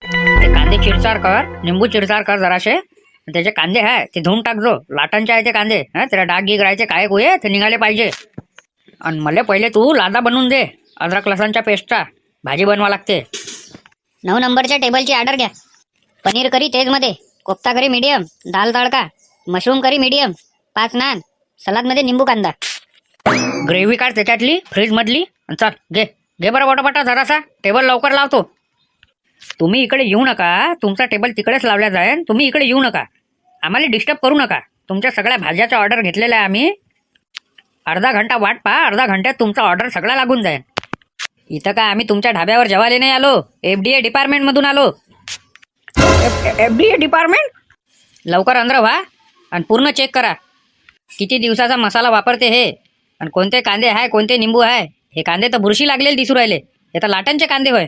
ते कांदे चिरचार कर, निंबू चिरचार कर जराशे. त्याचे कांदे आहे ते धुवून टाकजो. लाटांचे आहे ते कांदे, हा त्याला डाग गिग राहायचे काय गोये ते निघाले पाहिजे. आणि मला पहिले तू लादा बनवून दे अद्रक लसणच्या पेस्टचा. भाजी बनवा लागते. 9 नंबरच्या टेबलची ऑर्डर घ्या. पनीर करी तेजमध्ये, कोफ्ता करी मीडियम, दाल तडका, मशरूम करी मीडियम, 5 नान, सलादमध्ये निंबू कांदा. ग्रेव्ही काढ त्याच्यातली फ्रीज मधली. चल घे घे बरं पटापटा जरासा. टेबल लवकर लावतो. तुम्ही इकडे येऊ नका. तुमचा टेबल तिकडेच लावला जाईल. तुम्ही इकडे येऊ नका. आम्हाला डिस्टर्ब करू नका. तुमच्या सगळ्या भाज्याचा ऑर्डर घेतलेला आहे आम्ही. अर्धा घंटा वाट पहा. अर्धा घंट्यात तुमचा ऑर्डर सगळा लागून जाईल. इथं काय आम्ही तुमच्या ढाब्यावर जेवायला नाही आलो. FDA डिपार्टमेंट मधून आलो. FDA department? लवकर अंदर व्हा आणि पूर्ण चेक करा किती दिवसाचा मसाला वापरते हे, आणि कोणते कांदे आहे कोणते निंबू आहे. हे कांदे तर बुरशी लागलेले दिसू राहिले. हे तर लाटांचे कांदे होय.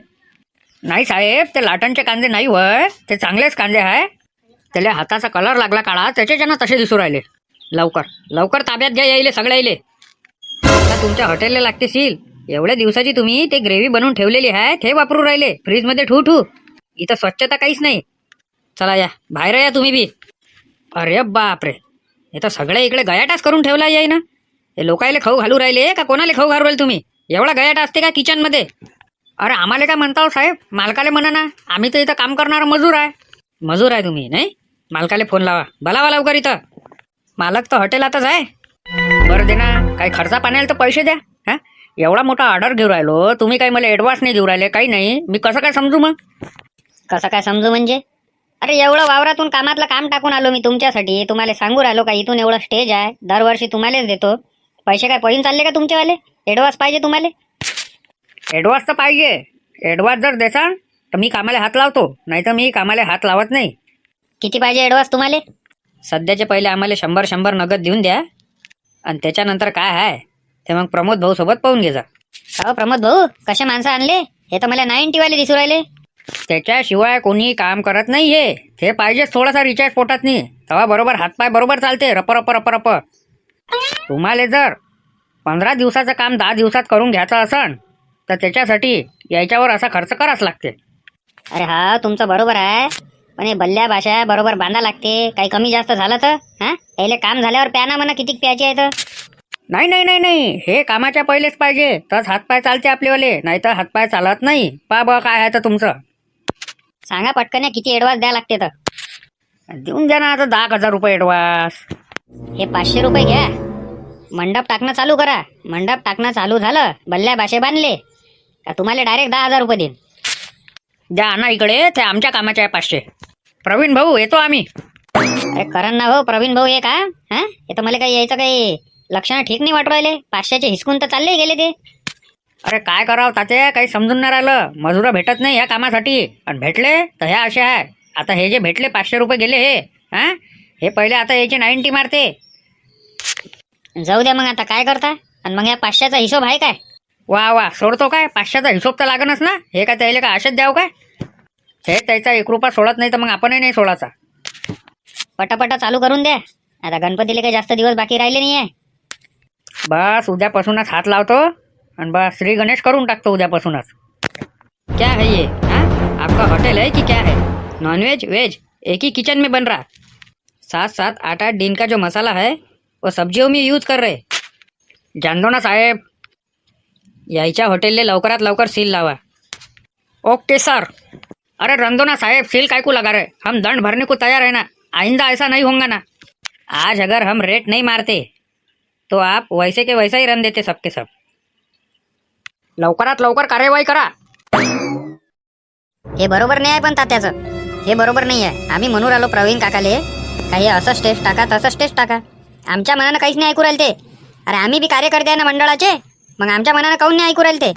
नाही साहेब, ते लाटांचे कांदे नाही होय. ते चांगलेच कांदे आहे. त्याला हाताचा कलर लागला काळा, त्याच्याच्यानं तसे दिसू राहिले. लवकर लवकर ताब्यात घ्या यायले सगळ्याले. आता तुमच्या हॉटेलला लागते सील. एवढ्या दिवसाची तुम्ही ते ग्रेव्ही बनवून ठेवलेली आहे ते वापरू राहिले फ्रीजमध्ये ठू. इथं स्वच्छता काहीच नाही. चला या बाहेर या तुम्ही बी. अरे बापरे, हे तर सगळे इकडे गयाटाच करून ठेवला आहे ना. हे लोकायले खाऊ घालू राहिले का कोणाला खाऊ घालू राहिले तुम्ही? एवढा गयाट असते का किचनमध्ये? अरे आम्हाला काय म्हणता हो साहेब? मालकाले म्हणा ना. आम्ही तर इथं काम करणारा मजूर आहे. मजूर आहे तुम्ही नाही? मालकाले फोन लावा, बोलावा लवकर इथं. मालक तर हॉटेलातच आहे. बरं दे ना, काही खर्चा पाण्याला तर पैसे द्या. हा, एवढा मोठा ऑर्डर घेऊ राहिलो तुम्ही, काही मला ॲडव्हान्स नाही देऊ राहिले, काही नाही. मी कसं काय समजू मग? कसं काय समजू म्हणजे? अरे एवढं वावरातून कामातलं काम टाकून आलो मी तुमच्यासाठी. तुम्हाला सांगू राहिलो का इथून एवढं स्टेज आहे, दरवर्षी तुम्हालाच देतो. पैसे काय पळून चालले का तुमचेवाले? ॲडव्हान्स पाहिजे तुम्हाला? ॲडव्हान्स तर पाहिजे. ॲडव्हान्स जर देसाल तर मी कामाला हात लावतो, नाही तर मी कामाला हात लावत नाही. किती पाहिजे ॲडव्हान्स तुम्हाला? सध्याचे पहिले आम्हाला 100 नगद देऊन द्या, आणि त्याच्यानंतर काय आहे ते मग प्रमोद भाऊ सोबत पाहून घे जा. हो प्रमोद भाऊ, कशा माणसं आणले? हे तर मला 90 वाले दिसू राहिले. त्याच्याशिवाय कोणी काम करत नाही. हे ते पाहिजेच थोडासा रिचार्ज पोटात नाही, तेव्हा बरोबर हातपाय बरोबर चालते. रप रप रप रप. तुम्हाला जर 15 दिवसाचं काम 10 दिवसात करून घ्यायचं असन तर त्याच्यासाठी याच्यावर असा खर्च करावाच लागते. अरे हा तुमचं बरोबर आहे, पण हे बल्ल्या भाषा बरोबर बांधा लागते. काही कमी जास्त झालं तर हा पहिले काम झाल्यावर प्याना म्हणा किती प्यायचे आहे तर. नाही नाही नाही नाही, हे कामाच्या पहिलेच पाहिजे, तरच हातपाय चालते आपलेवाले, नाही तर हातपाय चालत नाही. पा बा काय आहे तर तुमचं. सांगा पटकन किती ॲडव्हान्स द्या लागते तर. देऊन द्या ना आता 10,000 रुपये ॲडव्हान्स. हे 500 रुपये घ्या. मंडप टाकणं चालू करा. मंडप टाकणं चालू झालं, बल्ल्या भाषे बांधले का तुम्हाला डायरेक्ट 10,000 रुपये देईन. द्या ना इकडे, ते आमच्या कामाचे आहे 500. प्रवीण भाऊ येतो आम्ही. अरे करण ना भाऊ, प्रवीण भाऊ हे का? हा हे तर मला काही यायचं काही लक्षणं ठीक नाही वाटू राहिले. 500चे हिसकून तर चालले गेले ते. अरे काय करावं तात्या, काही समजून नाही राहिलं. मजुरा भेटत नाही ह्या कामासाठी, आणि भेटले तर ह्या अशा आहे. आता हे जे भेटले 500 रुपये गेले हे, हा हे पहिले आता याचे 90 मारते. जाऊ द्या मग, आता काय करता? आणि मग या 500चा हिशोब आहे काय? वा वा, सोडतो काय? 500चा हिशोब तर लागणच ना. हे काय त्याला काय असेच द्याव काय? हे त्याचा 1 रुपया सोडत नाही तर मग आपणही नाही सोडायचा. पटापटा चालू करून द्या. आता गणपतीला काही जास्त दिवस बाकी राहिले नाही आहे. बस उद्यापासूनच हात लावतो आणि बस श्री गणेश करून टाकतो उद्यापासूनच. क्या है ये? हाँ आपका होटल है कि क्या है? नॉनवेज वेज एक ही किचन में बन रहा. 7-7 8-8 दिन का जो मसाला है वो सब्जियों में यूज कर रहे. जान दो ना साहेब. यायच्या हॉटेलले लवकरात लवकर सील लावा. Okay sir. अरे रंदो ना साहेब, सील काय को लगा रहे? हम दंड भरने को तैयार है ना. आइंदा ऐसा नहीं होगा ना. आज अगर हम रेट नहीं मारते तो आप वैसे के वैसा ही रन देते सबके सब. लवकरात लवकर कार्यवाही करा. हे बरोबर नाही आहे पण तात्याचं. हे बरोबर नाही आहे. आम्ही म्हणून राहिलो प्रवीण काकाले काही असंच टेस्ट टाका तसंच टेस्ट टाका. आमच्या मनानं काहीच नाही ऐकू राहिले ते. अरे आम्ही बी कार्यकर्ते आहे ना मंडळाचे, मग आमच्या मनानं काहून नाही ऐकू राहिले ते?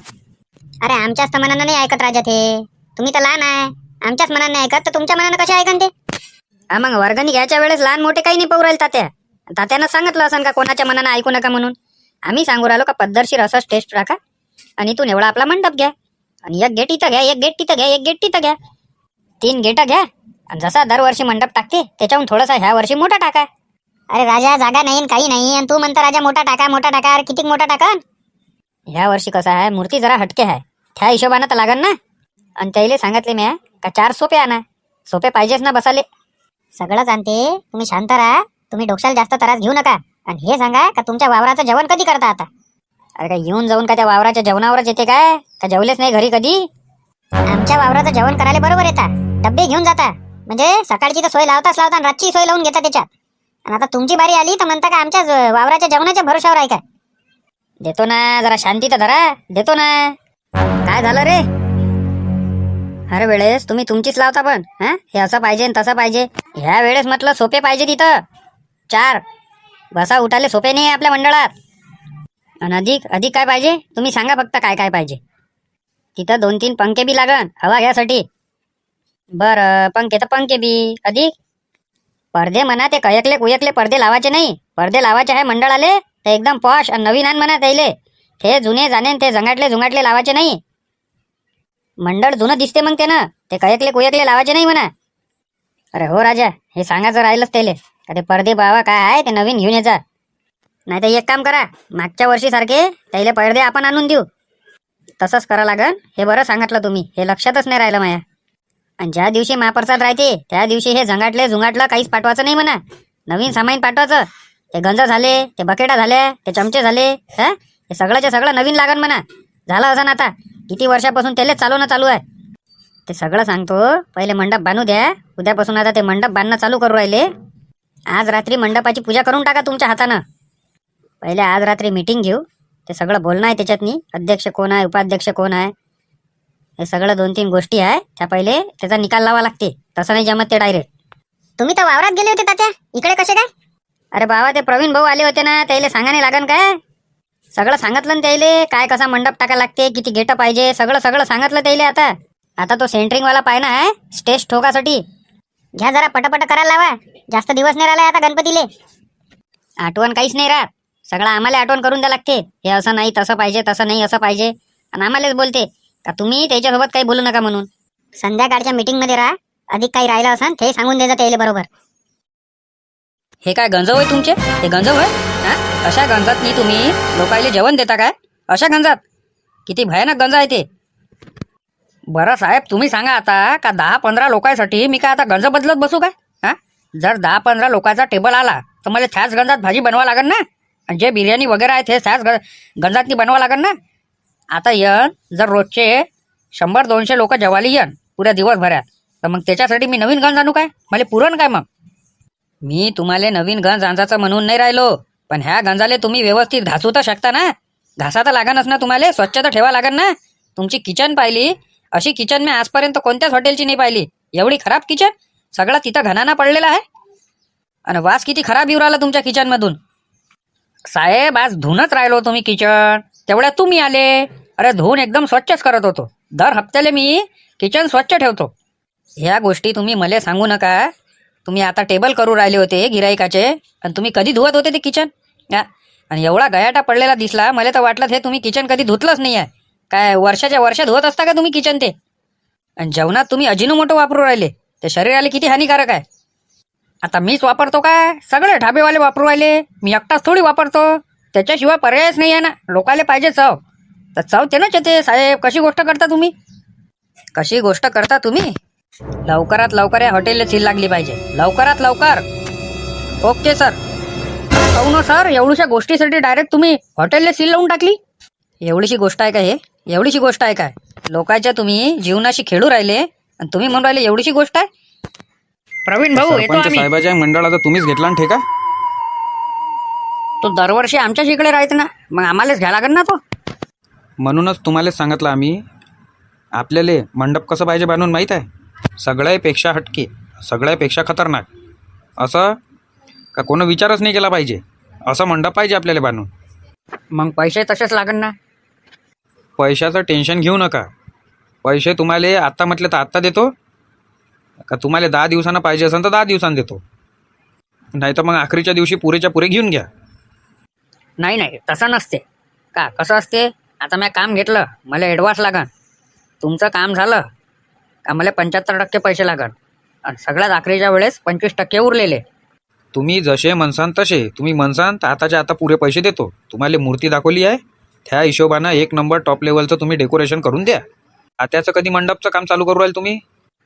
अरे आमच्याच तर मनानं नाही ऐकत राजा ते. तुम्ही तर लहान आहे, आमच्याच मनानं नाही ऐकत तर तुमच्या मनानं कशा ऐकन ते? हा मग वर्गणी घ्यायच्या वेळेस लहान मोठे काही नाही पाहू राहिले तात्या. तात्यानं सांगितलं असं का कोणाच्या मनानं ऐकू नका म्हणून. आम्ही सांगू राहिलो का पद्धतशीर असंच टेस्ट टाका आणि इथून एवढा आपला मंडप घ्या, आणि एक गेट इथं घ्या, एक गेट तिथं घ्या, एक गेट तिथं घ्या, 3 गेट घ्या. आणि जसा दरवर्षी मंडप टाकते त्याच्याहून थोडासा ह्या वर्षी मोठा टाका. अरे राजा जागा नाही काही नाही, आणि तू म्हणता राजा मोठा टाका मोठा टाका. अरे किती मोठा टाका? ह्या वर्षी कसं आहे, मूर्ती जरा हटके आहे, त्या हिशोबानं तर लागन ना. आणि त्याला सांगितले म्या का 4 सोफे आणा. सोफे पाहिजेच ना बसाले. सगळंच आणते, तुम्ही शांत राहा. तुम्ही डोक्याला जास्त त्रास घेऊ नका. आणि हे सांगा का तुमच्या वावराचं जेवण कधी करता आता? अरे काय येऊन जाऊन का त्या वावराच्या जेवणावरच येते काय? का जेवलेच नाही घरी कधी? आमच्या वावराचं जेवण करायला बरोबर येता, डब्बे घेऊन जाता. म्हणजे सकाळची तर सोय लावताच लावता आणि रातची सोय लावून घेता त्याच्यात. आणि आता तुमची बारी आली तर म्हणता का आमच्या वावराच्या जेवणाच्या भरोशावर आहे काय? देतो ना, जरा शांती तर धरा. देतो ना. काय झालं रे? हर वेळेस तुम्ही तुमचीच लावता पण हे असं पाहिजे आणि तसं पाहिजे. ह्या वेळेस म्हटलं सोपे पाहिजे तिथं 4 बसा उठाले सोपे नाही आपल्या मंडळात. आणि अधिक अधिक काय पाहिजे तुम्ही सांगा फक्त काय काय पाहिजे. तिथं 2-3 पंखे बी लागन हवा घ्यासाठी. बरं पंखे तर पंखे बी. अधिक पडदे म्हणा ते कयकले कुयकले पडदे लावायचे नाही. पडदे लावायचे आहे मंडळाले ते एकदम पॉश आणि नवीन आण म्हणा त्याले. हे जुने जाणे ते झंगाटले झुंगाटले लावायचे नाही. मंडळ जुनं दिसते मग ते ना. ते कयकले कुयकले लावायचे नाही म्हणा. अरे हो राजा, हे सांगायचं राहिलंच त्याले का ते पडदे बाबा काय आहे ते नवीन घेऊन येजा. नाही तर एक काम करा, मागच्या वर्षी सारखे त्याले पडदे आपण आणून देऊ. तसंच करा लागन. हे बरं सांगितलं तुम्ही, हे लक्षातच नाही राहिलं माया. आणि ज्या दिवशी महाप्रसाद राहते त्या दिवशी हे झंगाटले झुंगाटलं काहीच पाठवायचं नाही म्हणा. नवीन सामान पाठवायचं. ते गंज झाले, ते बकेटा झाल्या, ते चमचे झाले, हे सगळंच्या सगळं नवीन लागन म्हणा. झालं असं ना आता किती वर्षापासून त्याला चालू आहे. ते सगळं सांगतो. पहिले मंडप बांधू द्या. उद्यापासून आता ते मंडप बांधणं चालू करू राहिले. आज रात्री मंडपाची पूजा करून टाका तुमच्या हातानं. पहिले आज रात्री मीटिंग घेऊ. ते सगळं बोलणं आहे त्याच्यातनी. अध्यक्ष कोण आहे, उपाध्यक्ष कोण आहे, हे सगळं 2-3 गोष्टी आहे. त्या पहिले त्याचा निकाल लावा लागते. तसं नाही जमत ते डायरेक्ट. तुम्ही तर वावरात गेले होते तात्या, इकडे कसे काय? अरे बाबा ते प्रवीण भाऊ आले होते ना, त्याला सांगा नाही लागन काय? सगळं सांगितलं ना त्याले. काय कसा मंडप टाका लागते, किती गेट पाहिजे, सगळं सगळं सांगितलं त्याले. आता तो सेंटरिंग वाला पाय ना आहे स्टेज ठोकासाठी. घ्या जरा पटापट करायला लावा. जास्त दिवस नाही राहिला आता गणपतीले. आठवण काहीच नाही राहत. सगळं आम्हाला आठवण करून द्या लागते. हे असं नाही तसं पाहिजे, तसं नाही असं पाहिजे. आणि आम्हालाच बोलते का तुम्ही त्याच्यासोबत काही बोलू नका म्हणून. संध्याकाळच्या मीटिंग मध्ये राहा. अधिक काही राहिलं असं ते सांगून द्यायचं त्याला बरोबर. हे काय गंजव आहे तुमचे? हे गंजव आहे? अशा गंजातनी तुम्ही लोकायले जेवण देता काय? अशा गंजात किती भयानक गंज आहे ते. बरं साहेब, तुम्ही सांगा आता का 10-15 लोकांसाठी मी काय आता गंज बदलत बसू काय? जर 10-15 लोकांचा टेबल आला तर मला त्याच गंजात भाजी बनवा लागेल ना. आणि जे बिर्याणी वगैरे आहे ते त्याच गंजातनी बनवा लागेल ना. आता जर रोजचे 100-200 लोक जेवायला पुऱ्या दिवसभरात, तर मग त्याच्यासाठी मी नवीन गंज आणू काय? मला पुरण काय मग? मी तुम्हाला नवीन गंज आणजाचं म्हणून नाही राहिलो, पण ह्या गंजाले तुम्ही व्यवस्थित घासू तर शकता ना. घासा तर लागणच ना तुम्हाला. स्वच्छ तर ठेवा लागेल ना. तुमची किचन पाहिली, अशी किचन मी आजपर्यंत कोणत्याच हॉटेलची नाही पाहिली. एवढी खराब किचन. सगळं तिथं घणाना पडलेला आहे. आणि वास किती खराब येऊ राहिला तुमच्या किचनमधून. साहेब, आज धुवूनच राहिलो तुम्ही किचन, तेवढ्यात तुम्ही आले. अरे धुवून एकदम स्वच्छच करत होतो. दर हप्त्याला मी किचन स्वच्छ ठेवतो. ह्या गोष्टी तुम्ही मला सांगू नका. तुम्ही आता टेबल करू राहिले होते गिराईकाचे, आणि तुम्ही कधी धुवत होते ते किचन? आणि एवढा गयाटा पडलेला दिसला. मला तर वाटलं हे तुम्ही किचन कधी धुतलंच नाही आहे काय. वर्षाच्या वर्ष धुवत असता का तुम्ही किचन ते? आणि जेवणात तुम्ही अजिनोमोटो वापरू राहिले. ते शरीराला किती हानिकारक आहे. आता मीच वापरतो काय? सगळे ढाबेवाले वापरू राहिले. मी एकटाच थोडी वापरतो. त्याच्याशिवाय पर्यायच नाही आहे ना. लोकाले पाहिजे चव, तर चव तेनंच येते. साहेब, कशी गोष्ट करता तुम्ही? कशी गोष्ट करता तुम्ही? लवकरात लवकर या हॉटेलला सील लागली पाहिजे. लवकरात लवकर. Okay sir. काहून सर, एवढ्याशा गोष्टीसाठी डायरेक्ट तुम्ही हॉटेलला सील लावून टाकली? एवढीशी गोष्ट आहे का हे? एवढीशी गोष्ट आहे काय? लोकांच्या तुम्ही जीवनाशी खेळू राहिले आणि तुम्ही म्हणून राहिले एवढीशी गोष्ट आहे? प्रवीण भाऊ, येतो सरपंच आम्ही. साहेबाच्या मंडळाचा तुम्हीच घेतला ना ठेका? तो दरवर्षी आमच्याच इकडे राहते ना, मग आम्हालाच घ्या लागेल ना तो. म्हणूनच तुम्हालाच सांगितलं आम्ही. आपल्याला मंडप कसं पाहिजे बांधून माहीत आहे? सगळ्यापेक्षा हटके, सगळ्यापेक्षा खतरनाक. असं का कोण विचारच नाही केला पाहिजे असं मंडप पाहिजे आपल्याला बांधून. मग पैसे तसेच लागेल ना. पैशाचं टेन्शन घेऊ नका. पैसे तुम्हाला आत्ता म्हटलं तर आत्ता देतो, का तुम्हाला 10 दिवसांना पाहिजे असेल तर 10 दिवसांनी देतो. नाही तर मग आखरीच्या दिवशी पुरेच्या पुरे घेऊन घ्या. नाही, तसं नसते का. कसं असते, आता मी काम घेतलं, मला ॲडव्हान्स लागन. तुमचं काम झालं का मला 75% पैसे लागन. आणि सगळ्यात आखरीच्या वेळेस 25% उरलेले. तुम्ही जसे म्हणसान तसे. तुम्ही म्हणसान तर आताच्या आता पुरे पैसे देतो. तुम्हाला मूर्ती दाखवली आहे, त्या हिशोबानं 1 नंबर टॉप लेवलचं तुम्ही डेकोरेशन करून द्या. तात्याचं कधी मंडपचं काम चालू करू राहील तुम्ही?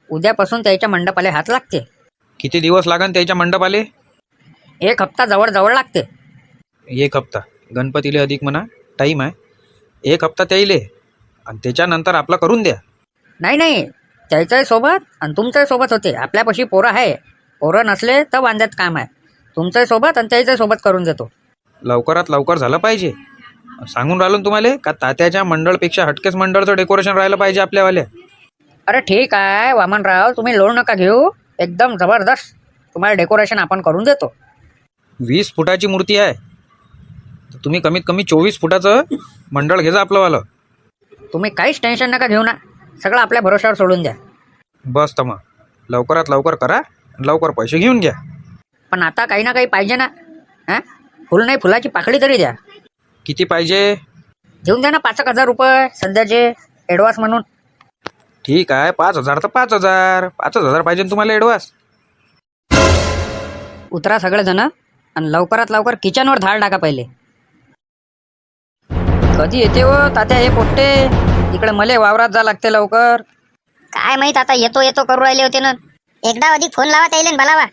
उद्यापासून त्याच्या मंडपाले हात लागते. किती दिवस लागन त्याच्या मंडपाले? 1 हप्ता जवळ लागते. 1 हप्ता गणपतीले अधिक म्हणा टाईम आहे. 1 हप्ता त्याईले आणि त्याच्यानंतर आपला करून द्या. नाही, त्याच्याही सोबत आणि तुमच्याही सोबत होते. आपल्यापाशी पोरं आहे. पोरं नसले तर वांद्यात काम आहे. तुमच्याही सोबत आणि त्याच्याही सोबत करून देतो. लवकरात लवकर झालं पाहिजे. सांगून राहिलो ना तुम्हाला का तात्याच्या मंडळपेक्षा हटकेच मंडळचं डेकोरेशन राहिलं पाहिजे आपल्यावाल्या. अरे ठीक आहे वामनराव, तुम्ही लोड नका घेऊ. एकदम जबरदस्त तुम्हाला डेकोरेशन आपण करून देतो. 20 फुटाची मूर्ती आहे तर तुम्ही कमीत कमी 24 फुटाचं मंडळ घ्यायचं आपलंवालं. तुम्ही काहीच टेन्शन नका घेऊ ना. सगळं आपल्या भरोशावर सोडून द्या. बस तर मग लवकरात लवकर करा आणि लवकर पैसे घेऊन घ्या. पण आता काही ना काही पाहिजे ना. हां, फुल नाही फुलाची पाकळी तरी द्या. किती पाहिजे? घेऊन द्या ना 5,000 रुपये सध्याचे ॲडव्हान्स म्हणून. ठीक आहे 5,000 तर 5,000. 5,000 पाहिजे ना तुम्हाला ॲडव्हान्स? उतरा सगळेजण आणि लवकरात लवकर किचनवर धाड टाका पहिले. कधी येते हो तात्या हे पोट्टे? इकडे मले वावरात जा लागते लवकर. काय माहित आता येतो करू राहिले होते ना. एकदा अधिक फोन लावा त्याईले न बोलावा.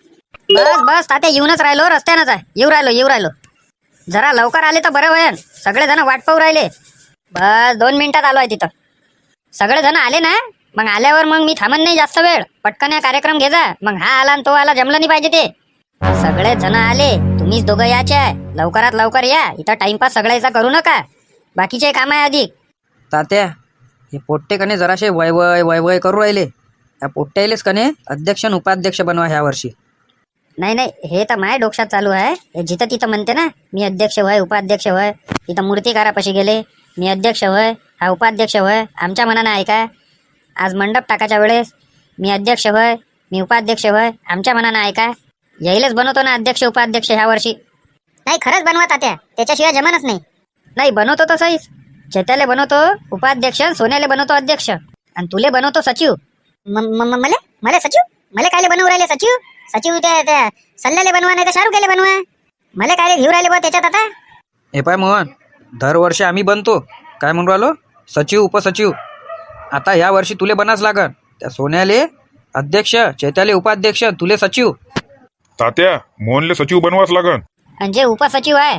बस तात्या येऊनच राहिलो, रस्त्यानंच आहे. येऊ राहिलो. जरा लवकर आले तर बरं होईल. सगळेजण वाट पाहू राहिले. बस 2 मिनिटात आलो आहे तिथं. सगळेजण आले ना, मग आल्यावर मग मी थांबन नाही जास्त वेळ. पटकन या कार्यक्रम घे जा. मग हा आला आणि तो आला, जमलं नाही पाहिजे ते. सगळे जण आले, तुम्हीच दोघं याचे आहे. लवकरात लवकर या. इथं टाइमपास सगळ्याचा करू नका. बाकीचे काम आहे अधिक. तात्या हे पोट्टे कने जराशे वय करू राहिले. या पोट्ट्यालेच कने अध्यक्ष आणि उपाध्यक्ष बनवा ह्या वर्षी. नाही हे तर माझ्या डोक्यात चालू आहे. हे जिथं तिथं म्हणते ना, मी अध्यक्ष होय, उपाध्यक्ष होय. तिथं मूर्तिकारापाशी गेले, मी अध्यक्ष होय, हा उपाध्यक्ष होय. आमच्या मनानं आहे का? आज मंडप टाकायच्या वेळेस मी अध्यक्ष होय, मी उपाध्यक्ष होय, आमच्या मनानं आहे का? यायलाच बनवतो ना अध्यक्ष उपाध्यक्ष ह्या वर्षी. नाही खरंच बनवा तात्या, त्याच्याशिवाय जमानच नाही. नाही बनवतो तसंच. चेत्याले बनवतो उपाध्यक्ष, सोन्याले बनवतो अध्यक्ष, आणि तुले बनवतो सचिव. मला सचिव? मला कायले बनवू राहिले सचिव? सचिव त्या सल्ल्याले बनवा, नाही तर शाहरुखाले बनवा. मला कायले घेऊ राहिले बा त्याच्यात आता? हे पाय मोहन, दरवर्षी आम्ही बनतो काय म्हणून राहिलो, सचिव उपसचिव. आता ह्या वर्षी तुले बनाच लागन. त्या सोन्याले अध्यक्ष, चैत्याले उपाध्यक्ष, तुले सचिव. तात्या मोहनले सचिव बनवाच लागन. आणि जे उपसचिव आहे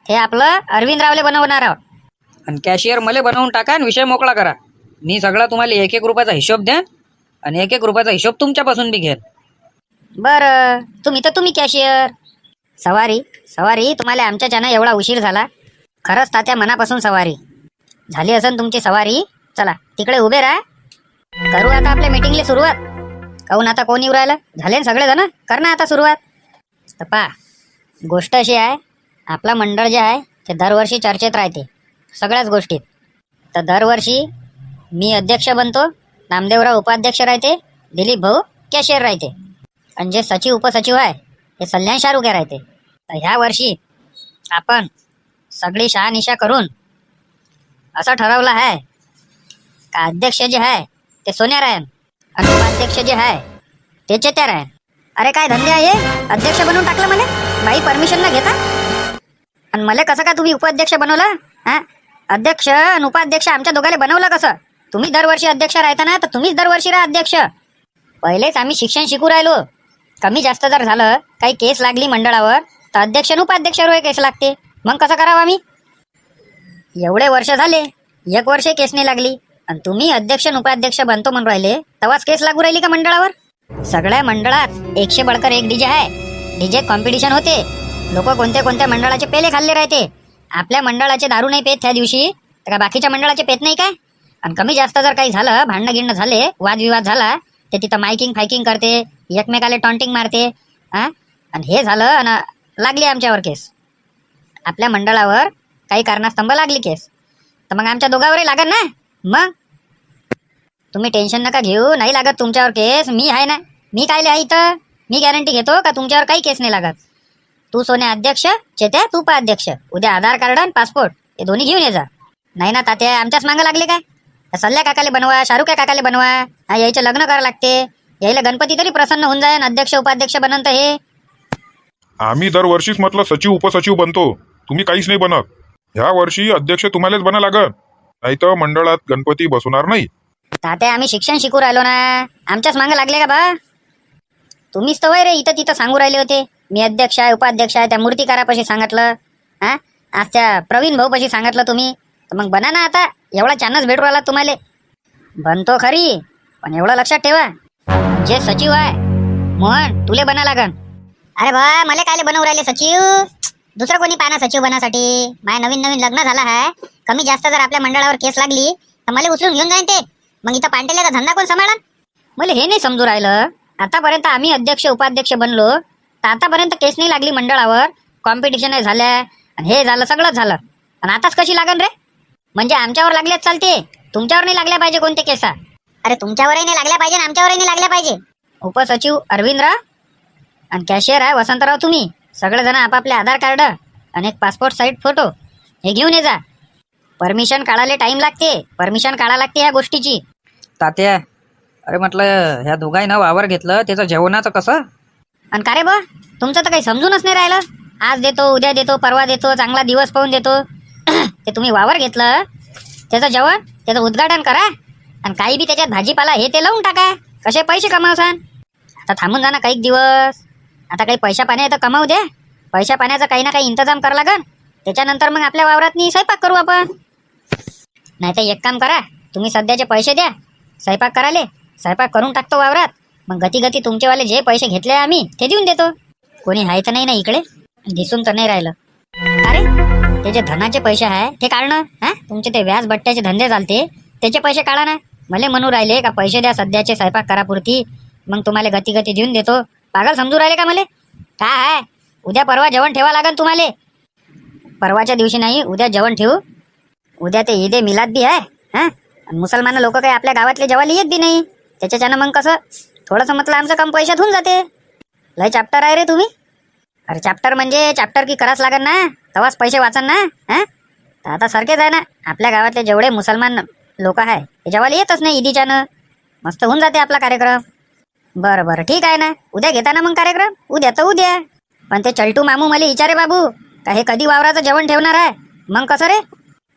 ते आपलं अरविंदरावले बनवणार आहोत. आणि कॅशियर मले बनवून टाका आणि विषय मोकळा करा. मी सगळा तुम्हाला 1-1 रुपयाचा हिशोब द्या आणि 1-1 रुपयाचा हिशोब तुमच्यापासून बी घेईन. बरं, तुम्ही कॅशियर. सवारी तुम्हाला आमच्याच्यानं एवढा उशीर झाला. खरंच तात्या मनापासून सवारी झाली असेल तुमची सवारी. चला तिकडे उभे राहा. करू आता आपल्या मीटिंगला सुरुवात. काहून आता कोण येऊ राहिलं? झाले ना सगळे जण, कर ना आता सुरुवात. तर पहा, गोष्ट अशी आहे, आपला मंडळ जे आहे ते दरवर्षी चर्चेत राहते सगळ्याच गोष्टीत. तर दरवर्षी मी अध्यक्ष बनतो, नामदेवराव उपाध्यक्ष राहते, दिलीप भाऊ कॅशियर राहते, आणि जे सचिव उपसचिव आहे हे सल्यान शाहरुखे राहते. तर ह्या वर्षी आपण सगळी शहानिशा करून असं ठरवलं आहे का अध्यक्ष जे आहे ते सोन्या रायन आणि उपाध्यक्ष जे आहे ते चेत्या रायन. अरे काय धंदे आहे हे? अध्यक्ष बनवून टाकलं मला बाई परमिशन न घेता. आणि मला कसं का तुम्ही उपाध्यक्ष बनवलं? हा, अध्यक्ष आणि उपाध्यक्ष आमच्या दोघांना बनवलं कसं? तुम्ही दरवर्षी अध्यक्ष राहता ना, तर तुम्हीच दरवर्षी राहा अध्यक्ष. पहिलेच आम्ही शिक्षण शिकू राहिलो. कमी जास्त जर झालं, काही केस लागली मंडळावर, तर अध्यक्ष आणि उपाध्यक्षावर केस लागते. मग कसं करावं आम्ही? एवढे वर्ष झाले, 1 वर्ष केस नाही लागली, आणि तुम्ही अध्यक्ष आणि उपाध्यक्ष बनतो म्हणून राहिले, तेव्हाच केस लागू राहिली का मंडळावर? सगळ्या मंडळात 100 बडकर 1 डीजे आहे. डीजे कॉम्पिटिशन होते. लोक कोणत्या मंडळाचे पेले खाल्ले राहते. आपल्या मंडळाचे दारू नाही पेत त्या दिवशी, तर का बाकीच्या मंडळाचे पेत नाही काय? आणि कमी जास्त जर काही झालं, भांडणं गिणणं झाले, वादविवाद झाला, ते तिथं मायकिंग करते, एकमेकाला टॉन्टिंग मारते. आणि हे झालं आणि लागली आमच्यावर केस. आपल्या मंडळावर काही कारणास्तंभ लागली केस, तर मग आमच्या दोघांवरही लागत ना. मग तुम्ही टेन्शन नका घेऊ, नाही लागत तुमच्यावर केस. मी आहे ना, मी काय आहे इथं. मी गॅरंटी घेतो का तुमच्यावर काही केस नाही लागत. तू सोन्या अध्यक्ष, चेत्या तू उपाध्यक्ष. उद्या आधार कार्ड आणि पासपोर्ट हे दोन्ही घेऊन ये जा. नाही ना तात्या, आमच्याच मागं लागले काय? सल्ल्या काकाले बनवा, शाहरुख काकाले बनवा. यायचं लग्न करावं लागते. यायला गणपती तरी प्रसन्न होऊन जाय. अध्यक्ष उपाध्यक्ष बनंत हे. आम्ही दरवर्षीच म्हटलं सचिव उपसचिव बनतो, तुम्ही काहीच नाही बनत. ह्या वर्षी अध्यक्ष तुम्हालाच बना लागत, नाही तर मंडळात गणपती बसवणार नाही. तात्या आम्ही शिक्षण शिकू राहिलो ना, आमच्याच मागे लागले का बा? तुम्हीच तर वय रे इथं तिथं सांगू राहिले होते, मी अध्यक्ष आहे उपाध्यक्ष आहे. त्या मूर्तिकारापाशी सांगितलं, हा आज त्या प्रवीण भाऊपाशी सांगितलं तुम्ही. तर मग बना ना आता, एवढा चान्स भेटू राहिला तुम्हाला. बनतो खरी, पण एवढं लक्षात ठेवा, जे सचिव आहे मोहन तुले बना लागन. अरे बा मला कायले बनवू राहिले सचिव? दुसरं कोणी पाना सचिव बनासाठी? माझ्या नवीन नवीन लग्न झालं आहे. कमी जास्त जर आपल्या मंडळावर केस लागली तर मला उचलून घेऊन जाईन ते. मग इथं पांटेल्याचा धंदा कोण सांभाळन? मला हे नाही समजू राहिलं, आतापर्यंत आम्ही अध्यक्ष उपाध्यक्ष बनलो तर आतापर्यंत केस नाही लागली मंडळावर, कॉम्पिटिशन झाल्या आणि हे झालं सगळंच झालं, आणि आताच कशी लागन रे? म्हणजे आमच्यावर लागल्याच चालते, तुमच्यावर नाही लागल्या पाहिजे कोणते केसा? अरे तुमच्यावरही नाही लागल्या पाहिजे आणि आमच्यावरही नाही लागल्या पाहिजे. उपसचिव अरविंदराव आणि कॅशियर आहे वसंतराव. तुम्ही सगळेजण आपापले आधार कार्ड आणि एक पासपोर्ट साईज फोटो हे घेऊन ये जा. परमिशन काढायला टाइम लागते, परमिशन काढा लागते ह्या गोष्टीची. तात्या, अरे म्हटलं ह्या दोघांना वावर घेतलं, त्याचं जेवणाचं कसं? आणि का रे बा, तुमचं तर काही समजूनच नाही राहिलं. आज देतो, उद्या देतो, परवा देतो, चांगला दिवस पाहून देतो. ते तुम्ही वावर घेतलं, त्याचं जेवण, त्याचं उद्घाटन करा आणि काही बी त्याच्यात भाजीपाला हे ते लावून टाका. कसे पैसे कमावसान? आता थांबून जा ना काही दिवस. आता काही पैसा पाण्या तर कमावू द्या. पैसा पाण्याचा काही ना काही इंतजाम करा लागन. त्याच्यानंतर मग आपल्या वावरात स्वयंपाक करू आपण. नाही तर एक काम करा, तुम्ही सध्याचे पैसे द्या स्वयंपाक करायले, स्वयंपाक करून टाकतो वावरात. मग गती तुमचेवाले जे पैसे घेतले आम्ही ते देऊन देतो. कोणी आहे तर नाही ना इकडे? दिसून तर नाही राहिलं. अरे ते जे धनाचे पैसे आहे ते काढणं, हा तुमचे ते व्याज बट्ट्याचे धंदे चालते त्याचे पैसे काढा ना. मला म्हणू राहिले का पैसे द्या सध्याचे स्वयंपाक करा पुरती, मग तुम्हाला गती देऊन देतो. पागल समजू राहिले का मला? काय आहे, उद्या परवा जेवण ठेवा लागन तुम्हाला. परवाच्या दिवशी नाही, उद्या जेवण ठेवू. उद्या ते ईद ए मिलाद बी आहे, हा मुसलमान लोक काही आपल्या गावातले जेवायला येत बी नाही. त्याच्यानं मग कसं थोडंसं म्हटलं आमचं कम पैशात होऊन जाते. लय चॅप्टर आहे रे तुम्ही. अरे चॅप्टर म्हणजे चॅप्टर की कराच लागन ना, तेव्हाच पैसे वाचन ना. हा तर आता सारखेच आहे ना, आपल्या गावातले जेवढे मुसलमान लोक आहे ते जेवायला येतच नाही ईदीच्यानं. मस्त होऊन जाते आपला कार्यक्रम. बरं बरं ठीक आहे ना, उद्या घेता ना मग कार्यक्रम? उद्या तर उद्या. पण ते चलटू मामू मला विचारे बाबू का हे कधी वावराचं जेवण ठेवणार आहे? मग कसं रे?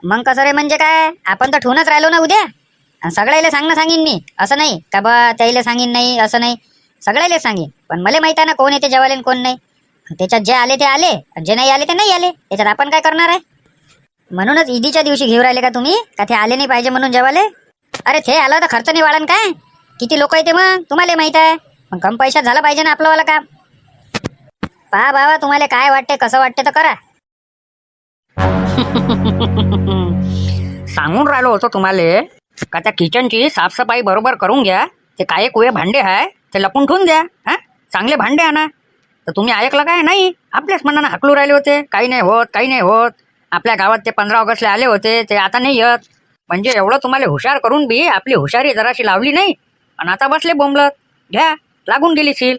मग कसं रे म्हणजे काय? आपण तर ठेवूनच राहिलो ना उद्या. आणि सगळ्याला सांगीन मी, असं नाही का बा त्याला सांगीन नाही, असं नाही, सगळ्याला सांगीन. पण मला माहित आहे ना कोण येते जेवायला कोण नाही. त्याच्यात जे आले ते आले, जे नाही आले ते नाही आले, त्याच्यात आपण काय करणार आहे? म्हणूनच ईदीच्या दिवशी घेऊन राहिले का तुम्ही, का ते आले नाही पाहिजे म्हणून जेवायला? अरे ते आलं तर खर्च नाही वाढन काय? किती लोक येते मग तुम्हाला माहित आहे. मग कम पैशात झालं पाहिजे ना आपलंवाला काम. पहा बाबा तुम्हाला काय वाटते, कसं वाटते तर करा. सांगून राहिलो होतो तुम्हाला का त्या किचनची साफसफाई बरोबर करून घ्या. ते काय कुवे भांडे आहे ते लपून ठेवून द्या. हा चांगले भांडे आणा. तर तुम्ही ऐकलं काय? नाही, आपल्याच मनानं हाकलू राहिले होते, काही नाही होत, काही नाही होत. आपल्या गावात ते 15 ऑगस्टला आले होते, ते आता नाही येत. म्हणजे एवढं तुम्हाला हुशार करून बी आपली हुशारी जराशी लावली नाही आणि आता बसले बोंबलत. घ्या, लागून गेली सील.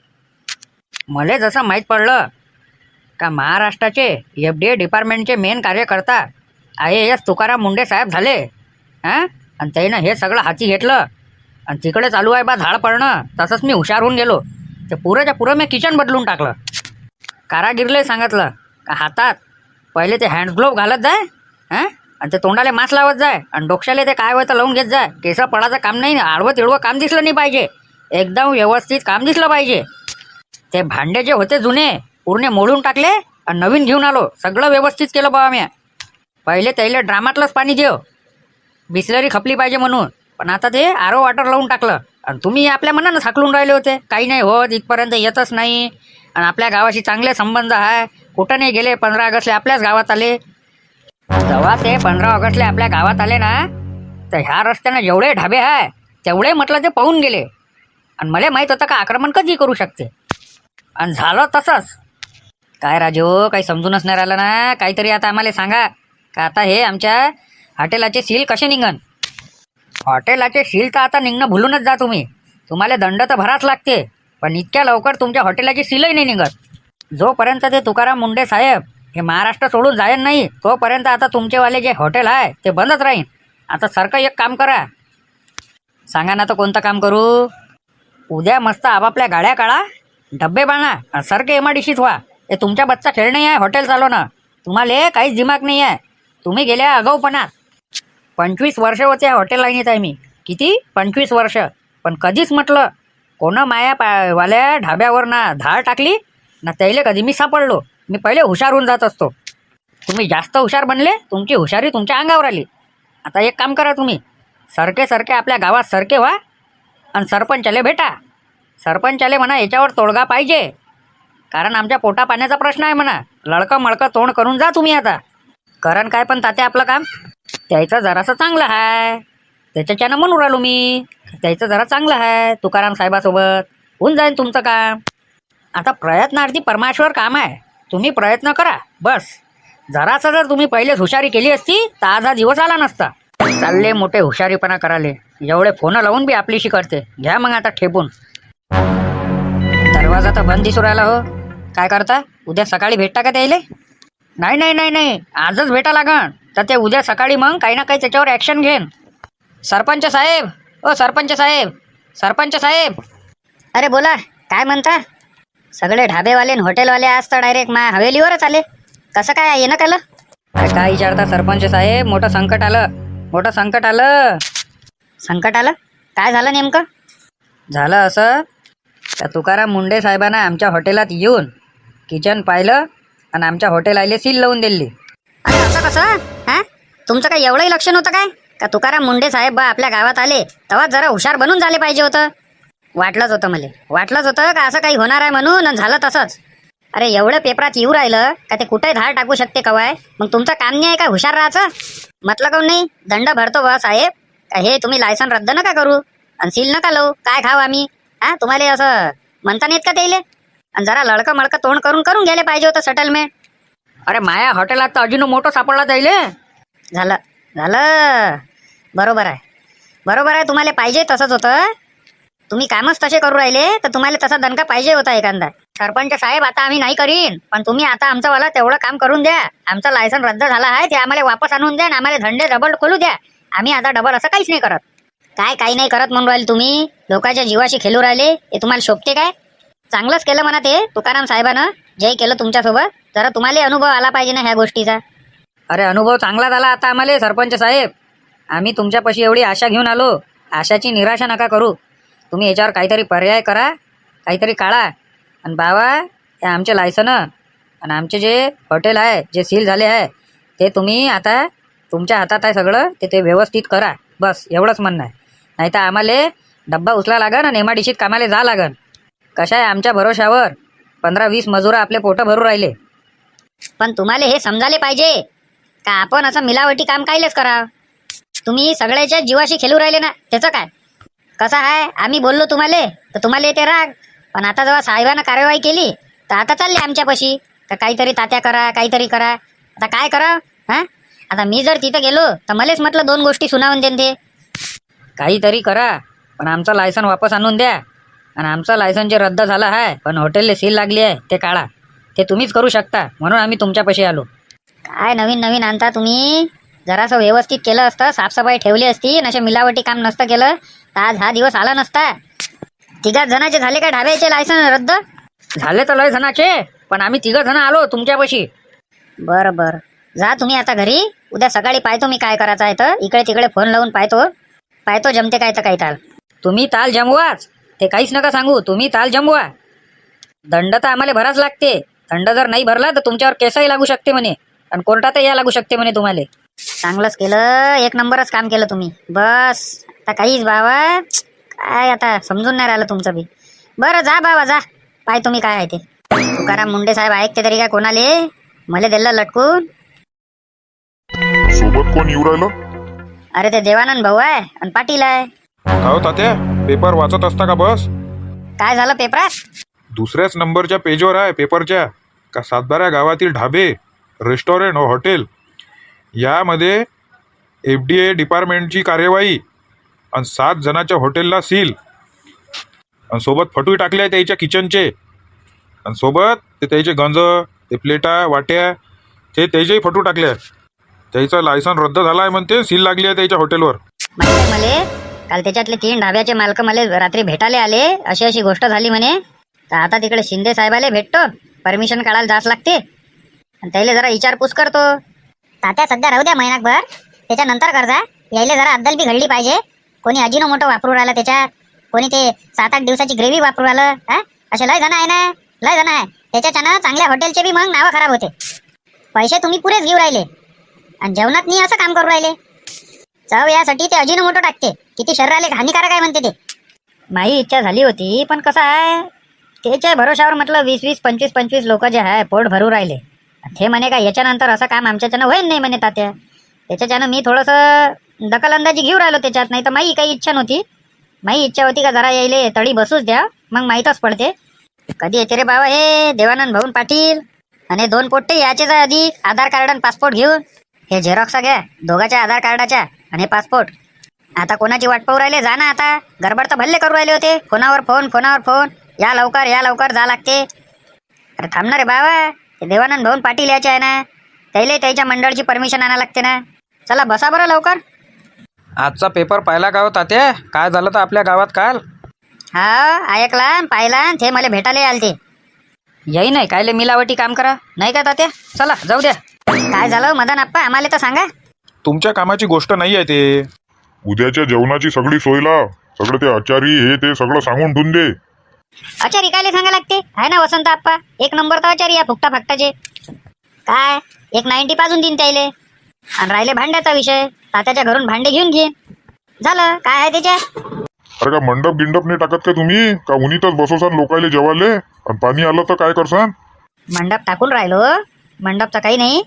मला जसं माहीत पडलं का महाराष्ट्राचे FDA डिपार्टमेंटचे मेन कार्यकर्ता IAS तुकाराम मुंडे साहेब झाले. हां आणि त्यानं हे सगळं हाती घेतलं आणि तिकडे चालू आहे बा झाड पडणं. तसंच मी हुशार होऊन गेलो. ते पुरंच्या पुरं मी किचन बदलून टाकलं. कारागिरले सांगितलं का हातात पहिले ते हँड ग्लोव्ह घालत जाय, हां आणि ते तोंडाला मास्क लावत जाय आणि डोक्याला ते काय होतं लावून घेत जाय. केस पडायचं काम नाही, आडवं तिडवं काम दिसलं नाही पाहिजे, एकदम व्यवस्थित काम दिसलं पाहिजे. ते भांडे जे होते जुने पूर्ण मोडून टाकले आणि नवीन घेऊन आलो. सगळं व्यवस्थित केलं बाबा मी. पहिले त्याला ड्रामातलंच पाणी देव, बिस्लरी खपली पाहिजे म्हणून. पण आता ते RO वॉटर लावून टाकलं. आणि तुम्ही आपल्या मनानं हाकलून राहिले होते, काही नाही होत, इथपर्यंत येतच नाही. आणि आपल्या गावाशी चांगले संबंध आहे, कुठं नाही गेले. 15 ऑगस्टला आपल्याच गावात आले. जेव्हा ते 15 ऑगस्टला आपल्या गावात आले ना, तर ह्या रस्त्यानं जेवढे ढाबे आहे तेवढे म्हटलं ते पाहून गेले. आणि मला माहीत होतं का आक्रमण कधी करू शकते. आणि झालं तसंच. काय राजू, काही समजूनच नाही राहिलं ना. काहीतरी आता आम्हाला सांगा का आता हे आमच्या हॉटेलाचे सील कसे निघन. हॉटेलाचे सील तर आता निघणं भुलूनच जा तुम्ही. तुम्हाला दंड तर भराच लागते. पण इतक्या लवकर तुमच्या हॉटेलाची सीलही नाही निघत. जोपर्यंत ते तुकाराम मुंडे साहेब हे महाराष्ट्र सोडून जायन नाही तोपर्यंत आता तुमचेवाले जे हॉटेल आहे ते बंदच राहीन. आता सारखं एक काम करा. सांगा ना तर कोणतं काम करू? उद्या मस्त आपापल्या गाड्या काढा, डब्बे बांधा, सारखे MIDCत व्हा. हे तुमच्या बच्चा खेळ नाही आहे हॉटेल चालवणं. तुम्हाला काहीच दिमाग नाही आहे. तुम्ही गेल्या आगाऊपणात 25 वर्ष होते हॉटेल लाईनीत आहे मी. किती 25 वर्ष. पण कधीच म्हटलं कोणा वाल्या ढाब्यावर ना धाड टाकली ना त्याला कधी मी सापडलो. मी पहिले हुशार होऊन जात असतो. तुम्ही जास्त हुशार बनले, तुमची हुशारी तुमच्या अंगावर आली. आता एक काम करा, तुम्ही सरके आपल्या गावात सरके व्हा आणि सरपंचाले भेटा. सरपंचाले म्हणा याच्यावर तोडगा पाहिजे, कारण आमच्या पोटा पाण्याचा प्रश्न आहे म्हणा. लडकं मळकं तोंड करून जा तुम्ही. आता कारण काय पण तात्या आपलं काम त्याचं जरासं चांगलं आहे, त्याच्याच्यानं म्हणून राहिलो मी. त्याचं जरा चांगलं आहे तुकाराम साहेबासोबत, होऊन जाईल तुमचं काम. आता प्रयत्नार्थी परमेश्वर काम आहे, तुम्ही प्रयत्न करा बस. जरासं जर तुम्ही पहिलेच हुशारी केली असती तर आज हा दिवस आला नसता. चालले मोठे हुशारीपणा कराले, एवढे फोन लावून बी आपलीशी करते. घ्या मग आता ठेपून. दरवाजा तर बंद दिसू राहिला हो. काय करता, उद्या सकाळी भेटता का त्याले? नाही, आजच भेटा लागण. तर ते उद्या सकाळी मग काही ना काही त्याच्यावर ॲक्शन घेन. सरपंच साहेब, ओ सरपंच साहेब, सरपंच साहेब. अरे बोला, काय म्हणता? सगळे ढाबेवाले आणि हॉटेलवाले आज तर डायरेक्ट मा हवेलीवरच आले. कसं काय येणं केलं? काय विचारता सरपंच साहेब, मोठं संकट आलं, मोठं संकट आलं. संकट आलं? काय झालं नेमकं? झालं असं, त्या तुकाराम मुंडे साहेबांना आमच्या हॉटेलात येऊन किचन पाहिलं आणि आमच्या हॉटेलाले सील लावून दिली. अरे असं कसं? हा, तुमचं काय एवढंही लक्ष नव्हतं काय? का तुकाराम मुंडे साहेब बा आपल्या गावात आले तेव्हा जरा हुशार बनून झाले पाहिजे होतं. वाटलंच होतं का असं काही होणार आहे म्हणून, आणि झालं तसंच. अरे एवढं पेपरात येऊ राहिलं का ते कुठे धाड टाकू शकते कवाय? मग तुमचं काम नाही आहे का हुशार राहायचं? म्हटलं काऊन नाही? दंड भरतो बा साहेब. का हे तुम्ही लायसन रद्द नका करू आणि सील नका लावू. काय खाऊ आम्ही? हा, तुम्हाला असं म्हणता नाहीत का त्याले? आणि जरा लडकं मडकं तोंड करून गेले पाहिजे होतं सेटलमेंट. अरे माया हॉटेलात तर अजून मोठं सापडला त्याले. झालं. बरोबर आहे. तुम्हाला पाहिजे तसंच होतं. तुम्ही कामच तसे करू राहिले तर तुम्हाला तसा दणका पाहिजे होता एखादा. सरपंच साहेब, आता आम्ही नाही करीन, पण तुम्ही आता आमचं वाला तेवढं काम करून द्या. आमचं लायसन रद्द झालं आहे ते आम्हाला वापस आणून द्या आणि आम्हाला धंदे डबल खोलू द्या. आम्ही आता डबल असं काहीच नाही करत. काय काही नाही करत म्हणून राहिले तुम्ही? लोकांच्या जीवाशी खेळू राहिले, हे तुम्हाला शोभते काय? चांगलंच केलं म्हणा ते तुकाराम साहेबानं जे केलं तुमच्यासोबत. जरा तुम्हाला अनुभव आला पाहिजे ना ह्या गोष्टीचा. अरे अनुभव चांगला झाला आता आम्हाला सरपंच साहेब. आम्ही तुमच्यापाशी एवढी आशा घेऊन आलो, आशाची निराशा नका करू. तुम्ही याच्यावर काहीतरी पर्याय करा, काहीतरी काढा. आणि बाबा हे आमचे लायसन आणि आमचे जे हॉटेल आहे जे सील झाले आहे ते तुम्ही आता तुमच्या हातात आहे सगळं, ते व्यवस्थित करा. बस एवढंच म्हणणं आहे. नाही तर आम्हाला डब्बा उचला लागन आणि एमाडीशीत कामाला जा लागन. कशा आहे, आमच्या भरोशावर 15-20 मजुरं आपले पोटं भरू राहिले. पण तुम्हाला हे समजायला पाहिजे का आपण असं मिलावटी काम कायलेच करा. तुम्ही सगळ्याच्या जीवाशी खेळू राहिले ना, त्याचं काय? कसं आहे, आम्ही बोललो तुम्हाला तर तुम्हाला येते राग, पण आता जेव्हा साहेबांना कार्यवाही केली तर आता चालले आमच्यापाशी तर काहीतरी तात्या करा, काहीतरी करा. आता काय करा? हां, आता मी जर तिथं गेलो तर मलाच म्हटलं 2 गोष्टी सुनावून देईन ते. काहीतरी करा, पण आमचं लायसन वापस आणून द्या. आणि आमचं लायसन जे रद्द झालं आहे पण हॉटेलला सील लागली आहे ते काढा. ते तुम्हीच करू शकता म्हणून आम्ही तुमच्यापाशी आलो. काय नवीन आणता तुम्ही? जरासं व्यवस्थित केलं असतं, साफसफाई ठेवली असती, अशा मिलावटी काम नसतं केलं तर आज हा दिवस आला नसता. 3 जणांचे झाले का ढाब्याचे लायसन रद्द? झाले तर लय जणाचे, पण आम्ही 3 जण आलो तुमच्यापाशी. बरं, जा तुम्ही आता घरी. उद्या सकाळी पाहतो मी काय करायचं आहे तर. इकडे तिकडे फोन लावून पाहतो जमते काय तर काही ताल. तुम्ही ताल जमवाच, ते काहीच नका सांगू. तुम्ही ताल जमवा. दंड तर आम्हाला भराच लागते. दंड जर नाही भरला तर तुमच्यावर केसही लागू शकते म्हणे आणि कोर्टातही या लागू शकते म्हणे तुम्हाला. चांगलंच केलं, 1 नंबरच काम केलं तुम्ही. बस आता काहीच बाबा काय आता समजून नाही राहिलं तुमचं बी. बरं जा बाबा जा, पाय तुम्ही काय आहे ते. तुकाराम मुंडे साहेब ऐकते तरी काय कोणाले? मला दिलं लटकून. सोबत कोण येऊ राहिलं? अरे ते देवानंद भाऊ आहे आणि पाटील आहे. हो तात्या, पेपर वाचत असता का? बस काय झालं पेपरात? दुसऱ्याच नंबरच्या पेजवर आहे पेपरच्या का सातबारा गावातील ढाबे, रेस्टॉरंट व हॉटेल यामध्ये FDA डिपार्टमेंटची कार्यवाही आणि 7 जणांच्या हॉटेलला सील आणि सोबत फटू टाकले आहे त्याच्या किचनचे आणि सोबत ते त्याचे गंज, ते प्लेटा, वाट्या ते त्याचेही फटू टाकले. त्याचं लायसन रद्द झाला आहे म्हणते, सील लागली आहे त्याच्या हॉटेलवर. मला काल त्याच्यातले 3 ढाब्याचे मालक मला रात्री भेटायला आले. अशी गोष्ट झाली म्हणे. तर आता तिकडे शिंदे साहेबाला भेटतो, परमिशन काढायला जास लागते आणि त्याला जरा विचारपूस करतो. तात्या सध्या राहू द्या महिनाभर, त्याच्यानंतर कर्जा यायला जरा अद्दल बी घडली पाहिजे. कोणी अजिनोमोटो वापरू राहिलं त्याच्यात, कोणी ते 7-8 दिवसाची ग्रेव्ही वापरू राहिलं. हा, असे लय जण आहे ना, लय जण आहे. त्याच्यानं चांगल्या हॉटेलचे बी मग नावं खराब होते. पैसे तुम्ही पुरेच घेऊ राहिले आणि जेवणात नाही असं काम करू राहिले. चव यासाठी ते अजिनोमोटो टाकते. किती शरीराला हानिकारक आहे म्हणते ते. माझी इच्छा झाली होती, पण कसं आहे, त्याच्या भरोशावर म्हटलं 20-20, 25-25 लोक जे आहे पोट भरू राहिले. ते म्हणे का याच्यानंतर असं काम आमच्याच्यानं होईल नाही म्हणे तात्या. त्याच्याच्यानं मी थोडंसं दखलंदाजी घेऊ राहिलो त्याच्यात. नाही तर माझी काही इच्छा नव्हती. माझी इच्छा होती का जरा यायले तळी बसूच द्या, मग माहीतच पडते. कधी येते रे बाबा हे देवानंद भाऊन पाटील. आणि 2 पोट्टे याचेच आहे अधिक, आधार कार्ड आणि पासपोर्ट घेऊन. हे झेरॉक्स घ्या दोघांच्या आधार कार्डाच्या आणि पासपोर्ट. आता कोणाची वाट पाहू राहिले, जा ना आता. गडबड तर भल्ले करू राहिले होते. फोनावर फोन, या लवकर जा लागते. अरे थांबणार रे बाबा, ते देवानंद भाऊन पाटील याचे आहे ना, त्याच्या मंडळची परमिशन आणा लागते ना. चला बसा बरं लवकर. आजचा पेपर पाहिला का हो तात्या? काय झालं तर आपल्या गावात काल? हा ऐकला पाहिला, ते मला भेटायला आलते. यही नाही कायले मिलावटी काम करा नाही का तात्या? चला जाऊ द्या. काय झालं मदन आप्पा, आम्हाला तर सांगा. तुमच्या कामाची गोष्ट नाही आहे ते. उद्याच्या जेवणाची सगळी सोय लाव. सगळं ते आचारी हे ते सगळं सांगून ठेवून दे. आचारी कायले सांगा लागते, आहे ना वसंत आप्पा, 1 नंबर तर आचारी या फुकटा फाकटाचे. काय 1 90 पाजून देईन त्याले. आणि राहिले भांड्याचा विषय, तात्याच्या घरून भांडे घेऊन घेईन. झालं काय आहे त्याच्यात. अरे का मंडप गिंडप नाही टाकत का तुम्ही? का उन्हीतच बसवसान लोकायले जेवायले? आणि पाणी आलं तर काय करसान? मंडप टाकून राहिलो, मंडपचं काही नाही.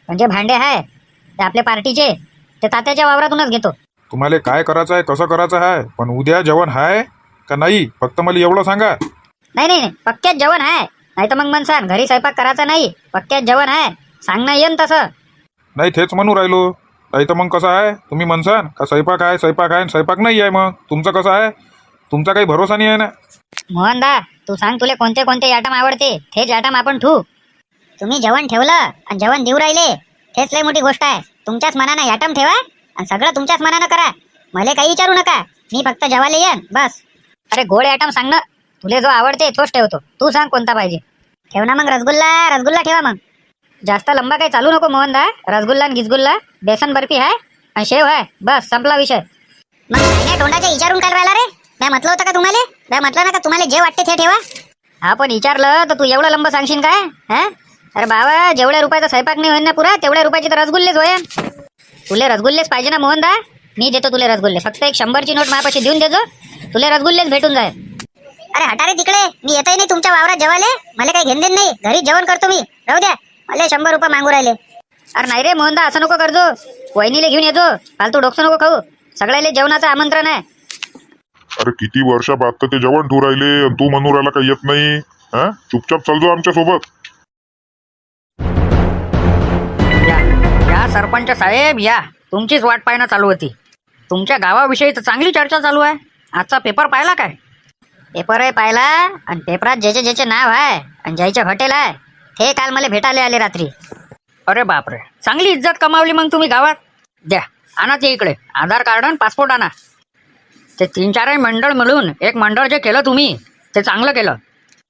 म्हणजे भांडे आहे ते आपल्या पार्टीचे, ते तात्याच्या वावरातूनच घेतो. तुम्हाला काय करायचं आहे, कसं करायचं आहे, पण उद्या जेवण आहे का नाही फक्त मला एवढं सांगा. नाही पक्क्यात जेवण आहे. नाही तर मग म्हणसान घरी स्वयंपाक करायचा नाही, पक्क्यात जेवण आहे. सांगणं येईन तसं. नाही तेच म्हणू राहिलो. नाही तर मग कसं आहे, तुम्ही म्हणसान का स्वयंपाक आहे स्वयंपाक नाही आहे. मग तुमचं कसं आहे, तुमचा काही भरोसा नाही आहे ना. मोहनदा तू सांग, तुला कोणते कोणते आयटम आवडते, तेच आयटम आपण ठेवू. तुम्ही जेवण ठेवलं आणि जेवण देऊ राहिले, हेच लय मोठी गोष्ट आहे. तुमच्याच मनानं आयटम ठेवा आणि सगळं तुमच्याच मनानं करा. मला काही विचारू नका, मी फक्त जेवायला येईन बस. अरे गोड आयटम सांग ना, तुला जो आवडते तोच ठेवतो. तू सांग कोणता पाहिजे. ठेव ना मग रसगुल्ला ठेवा मग. जास्त लंबा काही चालू नको मोहनदा. रसगुल्ला आणि गिजगुल्ला, बेसन बर्फी आहे आणि शेव आहे, बस संपला विषय. मग काय तोंडाच्या विचारून काय राहिला रे? मी म्हटलं होतं का तुम्हाला? मी म्हटलं ना का तुम्हाला जे वाटते ते ठेवा. हा पण विचारलं तर तू एवढं लंब सांगशील काय? हा अरे बाबा, जेवढ्या रुपयाचा स्वयंपाक नाही होईल ना पुरा, तेवढ्या रुपयाचे तर रसगुल्लेच होईल. तुले रसगुल्लेच पाहिजे ना मोहनदा? मी देतो तुले रसगुल्ले. फक्त एक 100ची नोट माझ्यापाशी देऊन देतो, तुले रसगुल्लेच भेटून जाईल. अरे हटा रे तिकडे, मी येतही नाही तुमच्या वावरात जेवायला. मला काही घेणं देणं नाही, घरी जेवण करतो मी. राहू द्या, मला 100 रुपये मागू राहिले. अरे नाही रे मोहनदा, असं नको करजो. वहिनीला घेऊन येतो, फालतू डोकसं नको खाऊ. सगळ्याला जेवणाचं आमंत्रण आहे. अरे किती वर्षाबाद तर ते जेवण ठेवू राहिले आणि तू म्हणू राहिला काही येत नाही. हा, चुपचाप चालतो आमच्या सोबत. या सरपंच साहेब या, तुमचीच वाट पाहणं चालू होती. तुमच्या गावाविषयी तर चांगली चर्चा चालू आहे. आजचा पेपर पाहिला काय? पेपर पाहिला, आणि पेपरात ज्याचे नाव आहे आणि ज्याचे हॉटेल आहे ते काल मला भेटायला आले रात्री. अरे बापरे, चांगली इज्जत कमावली मग तुम्ही गावात. द्या, आणा ते इकडे आधार कार्ड आणि पासपोर्ट आणा. ते 3-4 मंडळ मिळून एक मंडळ जे केलं तुम्ही ते चांगलं केलं.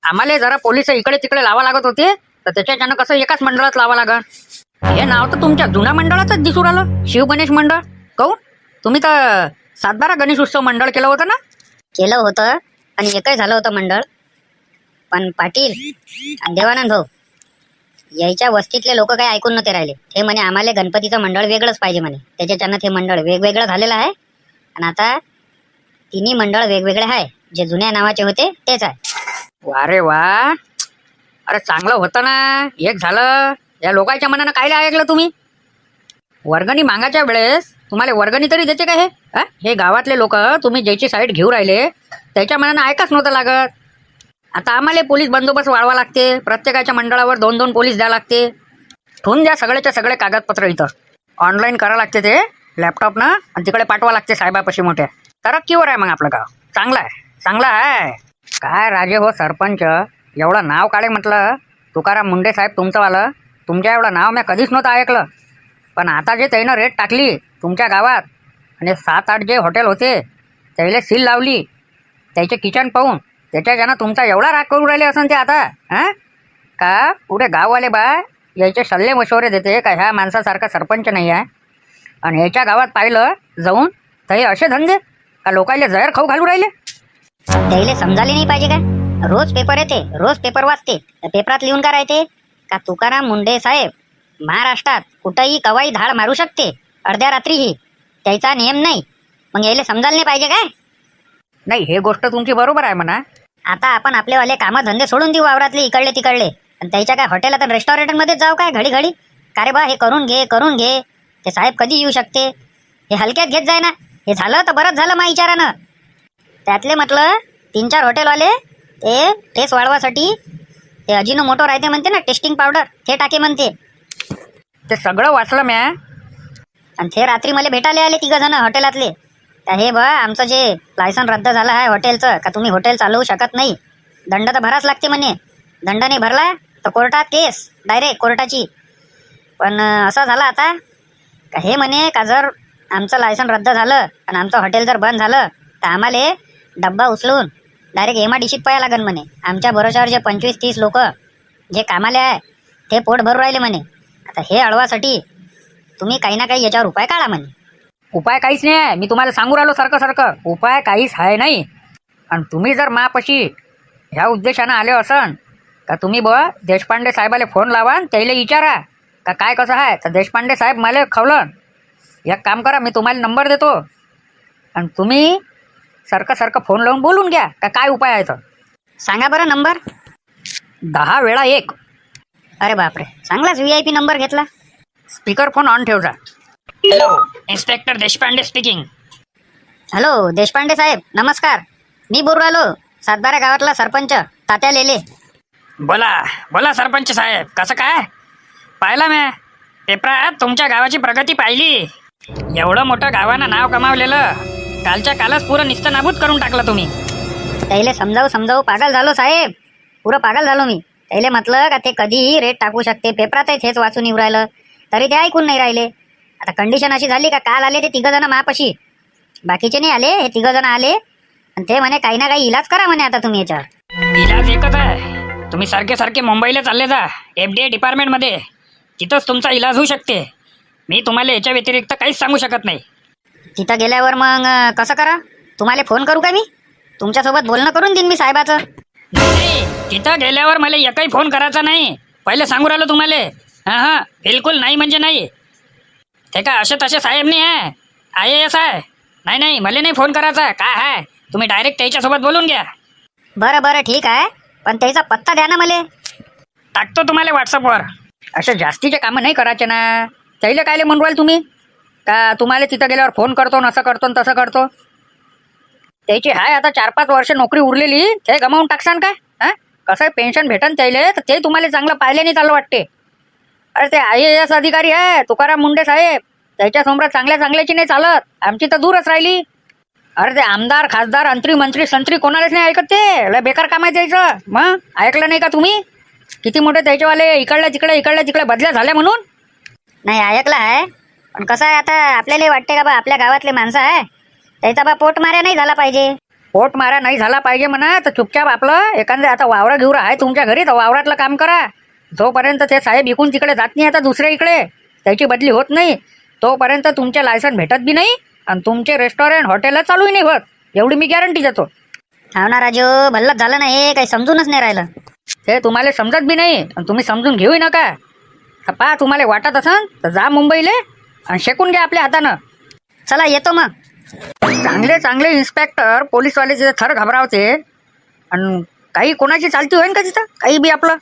आम्हाला जरा पोलिस इकडे तिकडे लावा लागत होते, तर त्याच्यानं कसं एकाच मंडळात लावा लागल. हे नाव तर तुमच्या जुन्या मंडळातच दिसून राहिलं, शिव गणेश मंडळ. कहून तुम्ही तर 7-12 गणेश उत्सव मंडळ केलं होतं ना? केलं होतं आणि एकही झालं होतं मंडळ. पण पाटील आणि देवानंद भाऊ यायच्या वस्तीतले लोक काही ऐकून नव्हते राहिले. ते म्हणे आम्हाला गणपतीचं मंडळ वेगळंच पाहिजे म्हणे. त्याच्यानं ते मंडळ वेगवेगळं झालेलं आहे. आणि आता 3 मंडळ वेगवेगळे आहे. जे जुन्या नावाचे होते तेच आहे. वा रे वा, अरे चांगलं होतं ना. एक झालं, या लोकांच्या मनानं कायला ऐकलं तुम्ही? वर्गणी मागायच्या वेळेस तुम्हाला वर्गणी तरी देते का हे? हे गावातले लोक तुम्ही ज्याची साईड घेऊ राहिले त्याच्या मनानं ऐकाच नव्हतं लागत. आता आम्हाला पोलीस बंदोबस्त वाढवा लागते. प्रत्येकाच्या मंडळावर 2-2 पोलीस द्यावं लागते. ठेवून द्या सगळेच्या सगळे कागदपत्र इथं. ऑनलाईन करावं लागते ते लॅपटॉपनं आणि तिकडे पाठवा लागते साहेबापाशी मोठ्या. तरक्कीवर आहे मग आपलं गाव. चांगलं आहे. काय राजे हो सरपंच, एवढं नाव काढे म्हटलं. तुकाराम मुंडे साहेब तुमचंवालं, तुमच्या एवढं नाव मी कधीच नव्हतं ऐकलं. पण आता जे त्यानं रेट टाकली तुमच्या गावात आणि 7-8 जे हॉटेल होते त्याला सील लावली, त्याचे किचन पाहून त्याच्यानं तुमचा एवढा राग करू राहिले असं ते आता. का पुढे गाववाले बा याचे सल्ले मशवरे देते का ह्या माणसासारखा सरपंच नाही आहे. आणि ह्याच्या गावात पाहिलं जाऊन तर हे असे धंदे. का लोकायले जहर खाऊ घालू राहिले? त्याला समजायला नाही पाहिजे का? रोज पेपर येते, रोज पेपर वाचते, त्या पेपरात लिहून का राहते का तुकाराम मुंडे साहेब महाराष्ट्रात कुठंही कवाई धाड मारू शकते अर्ध्या रात्रीही, त्याचा नियम नाही. मग यायला समजायला नाही पाहिजे काय? नाही, हे गोष्ट तुमची बरोबर आहे म्हणा. आता आपण आपलेवाले कामं धंदे सोडून देऊ वावरातले इकडले तिकडले, आणि त्याच्या काय हॉटेलात आणि रेस्टॉरंटमध्ये जाऊ काय घडी घडी? का रे बा हे करून घे, ते साहेब कधी येऊ शकते? हे हलक्यात घेत जाय ना. हे झालं तर बरंच झालं मा विचारानं. त्यातले म्हटलं 3-4 हॉटेलवाले ते टेस्ट वाढवासाठी ते अजिनो मोटो राहते म्हणते ना, टेस्टिंग पावडर, ते टाके म्हणते. ते सगळं वाचलं म्या. आणि ते रात्री मला भेटायला आले 3 जण हॉटेलातले. तर हे बा आमचं जे लायसन रद्द झालं आहे हॉटेलचं, का तुम्ही हॉटेल चालवू शकत नाही, दंड तर भराच लागते म्हणे. दंड नाही भरला तर कोर्टात केस, डायरेक्ट कोर्टाची. पण असं झालं आता का हे म्हणे का जर आमचं लायसन रद्द झालं आणि आमचं हॉटेल जर बंद झालं तर आम्हाला डब्बा उचलून डायरेक्ट MIDCत पाया लागन म्हणे. आमच्या भरोशावर जे 25-30 लोक जे कामाले आहे ते पोट भरू राहिले म्हणे. आता हे अडवासाठी तुम्ही काही ना काही याच्यावर उपाय काढा म्हणे. उपाय काहीच नाही आहे, मी तुम्हाला सांगू राहिलो सारखं. उपाय काहीच आहे नाही. आणि तुम्ही जर मापाशी ह्या उद्देशानं आले असन का तुम्ही देशपांडे साहेबाला फोन लावा आणि त्याला विचारा का काय कसं आहे. तर देशपांडे साहेब मला खवलं, एक काम करा, मी तुम्हाला नंबर देतो आणि तुम्ही सारखं फोन लावून बोलून घ्या का काय उपाय आहे. तर सांगा बरं नंबर. 10 वेळा 1. अरे बापरे, चांगलाच VIP नंबर घेतला. स्पीकर फोन ऑन ठेव जा. Hello, inspector Deshpande speaking. Hello Deshpande साहेब, नमस्कार. मी बोलू राहिलो सातबारा गावातला सरपंच तात्या लेले. बोला सरपंच साहेब, कसं काय? पाहिला म्या पेपरात तुमच्या गावाची प्रगती पाहिली. एवढं मोठं गावानं नाव कमावलेलं कालच्या कालच पुरं निस्तनाबूत करून टाकलं तुम्ही. त्याला समजावू पागल झालो साहेब, पुरं पागल झालो मी. त्याला म्हटलं का ते कधीही रेट टाकू शकते, पेपरातही हेच वाचून येऊ राहिलं तरी ते ऐकून नाही राहिले. आता कंडिशन अशी झाली का काल आले ते 3 जण मापाशी, बाकीचे नाही आले, हे 3 जण आले आणि ते म्हणे काही ना काही इलाज करा म्हणे. आता तुम्ही याच्यावर इलाज एकच आहे, तुम्ही सारखे मुंबईला चालले जा FDA डिपार्टमेंटमध्ये, तिथंच तुमचा इलाज होऊ शकते. मी तुम्हाला याच्या व्यतिरिक्त काहीच सांगू शकत नाही. तिथं गेल्यावर मग कसं करा? तुम्हाला फोन करू का मी? तुमच्यासोबत बोलणं करून देईन मी साहेबाचं. नाही, तिथं गेल्यावर मला एकही फोन करायचा नाही, पहिले सांगू राहिलो तुम्हाला. हां, बिलकुल नाही म्हणजे नाही. ते का असे तसे साहेब नाही आहे, IAS आहे. नाही मला नाही फोन करायचा. काय आहे, तुम्ही डायरेक्ट त्याच्यासोबत बोलून घ्या. बरं ठीक आहे, पण त्याचा पत्ता द्या ना मला. टाकतो तुम्हाला व्हॉट्सअपवर. असे जास्तीचे कामं नाही करायचे ना. त्याला कायले म्हणून राहिले तुम्ही का तुम्हाला तिथं गेल्यावर फोन करतो, असं करतो न तसं करतो. त्याची हाय आता 4-5 वर्ष नोकरी उरलेली, ते गमावून टाकसान काय? हां, कसं पेन्शन भेटन त्याले, तर ते तुम्हाला चांगलं पाहिले नाही चाललं वाटते. अरे ते IAS अधिकारी आहे तुकाराम मुंडे साहेब, त्याच्यासमोर चांगल्याची नाही चालत. आमची तर दूरच राहिली. अरे ते आमदार खासदार मंत्री संत्री कोणालाच नाही ऐकत. ते लय बेकार काम आहे त्याचं. मग ऐकलं नाही का तुम्ही किती मोठे त्याच्यावाले इकडल्या तिकडे बदल्या झाल्या म्हणून? नाही ऐकलं आहे, पण कसं आहे आता आपल्याला वाटते का बा आपल्या गावातले माणसं आहे, त्याचा बा पोटमाऱ्या नाही झाला पाहिजे. पोटमारा नाही झाला पाहिजे म्हणा, तर चुपचाप आपलं एखादं आता वावरा घेऊन आहे तुमच्या घरी, तर वावरातलं काम करा. जोपर्यंत ते साहेब इकून तिकडे जात नाही आता दुसऱ्या इकडे, त्याची बदली होत नाही, तोपर्यंत तुमचे लायसन भेटत बी नाही आणि तुमचे रेस्टॉरंट हॉटेल चालूही नाही होत, एवढी मी गॅरंटी देतो. हो ना राजू, भल्लत झालं ना हे, काही समजूनच नाही राहिलं. ते तुम्हाला समजत बी नाही आणि तुम्ही समजून घेऊ नका. पहा तुम्हाला वाटत असन तर जा मुंबईले आणि शेकून घ्या आपल्या हातानं. चला येतो मग. चांगले इन्स्पेक्टर पोलीसवाले तिथे थर घबरावते आणि काही कोणाची चालती होईन का तिथं काही बी आपलं.